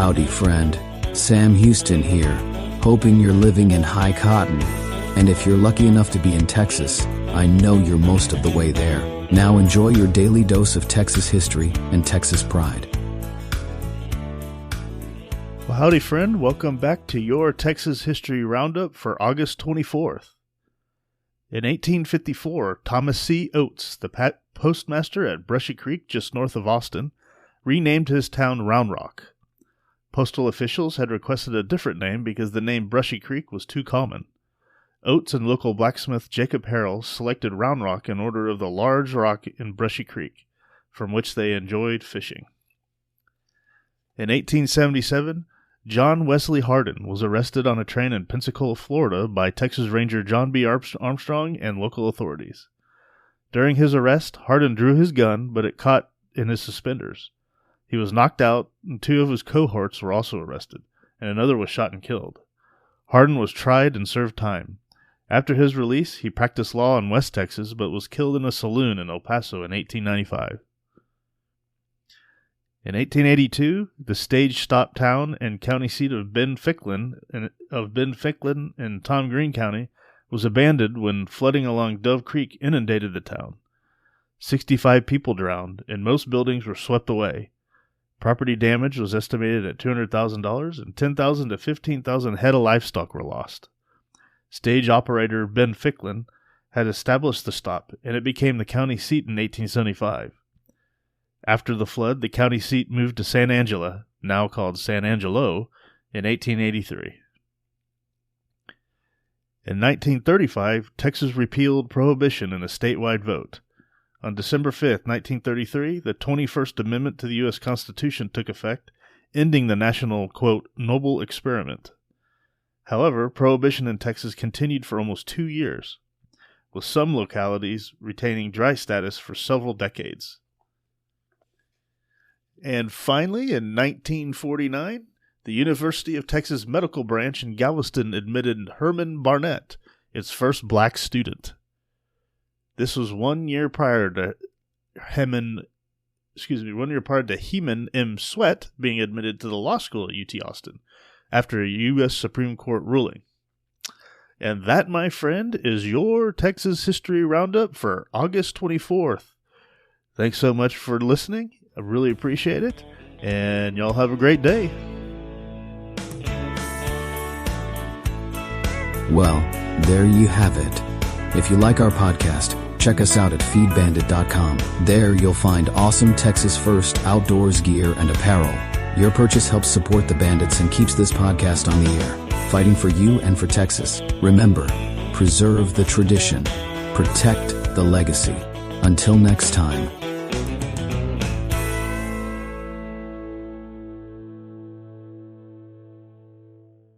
Howdy, friend. Sam Houston here, hoping you're living in high cotton. And if you're lucky enough to be in Texas, I know you're most of the way there. Now enjoy your daily dose of Texas history and Texas pride. Well, howdy, friend. Welcome back to your Texas History Roundup for August 24th. In 1854, Thomas C. Oates, the postmaster at Brushy Creek just north of Austin, renamed his town Round Rock. Postal officials had requested a different name because the name Brushy Creek was too common. Oates and local blacksmith Jacob Harrell selected Round Rock in order of the large rock in Brushy Creek, from which they enjoyed fishing. In 1877, John Wesley Hardin was arrested on a train in Pensacola, Florida by Texas Ranger John B. Armstrong and local authorities. During his arrest, Hardin drew his gun, but it caught in his suspenders. He was knocked out, and two of his cohorts were also arrested, and another was shot and killed. Hardin was tried and served time. After his release, he practiced law in West Texas, but was killed in a saloon in El Paso in 1895. In 1882, the stage-stop town and county seat of Ben Ficklin in Tom Green County was abandoned when flooding along Dove Creek inundated the town. 65 people drowned, and most buildings were swept away. Property damage was estimated at $200,000, and 10,000 to 15,000 head of livestock were lost. Stage operator Ben Ficklin had established the stop, and it became the county seat in 1875. After the flood, the county seat moved to San Angela, now called San Angelo, in 1883. In 1935, Texas repealed prohibition in a statewide vote. On December 5, 1933, the 21st Amendment to the U.S. Constitution took effect, ending the national, quote, noble experiment. However, prohibition in Texas continued for almost 2 years, with some localities retaining dry status for several decades. And finally, in 1949, the University of Texas Medical Branch in Galveston admitted Herman Barnett, its first black student. This was 1 year prior to Heman M. Sweat being admitted to the law school at UT Austin after a U.S. Supreme Court ruling. And that, my friend, is your Texas History Roundup for August 24th. Thanks so much for listening. I really appreciate it. And y'all have a great day. Well, there you have it. If you like our podcast, check us out at feedbandit.com. There you'll find awesome Texas First outdoors gear and apparel. Your purchase helps support the Bandits and keeps this podcast on the air, fighting for you and for Texas. Remember, preserve the tradition, protect the legacy. Until next time.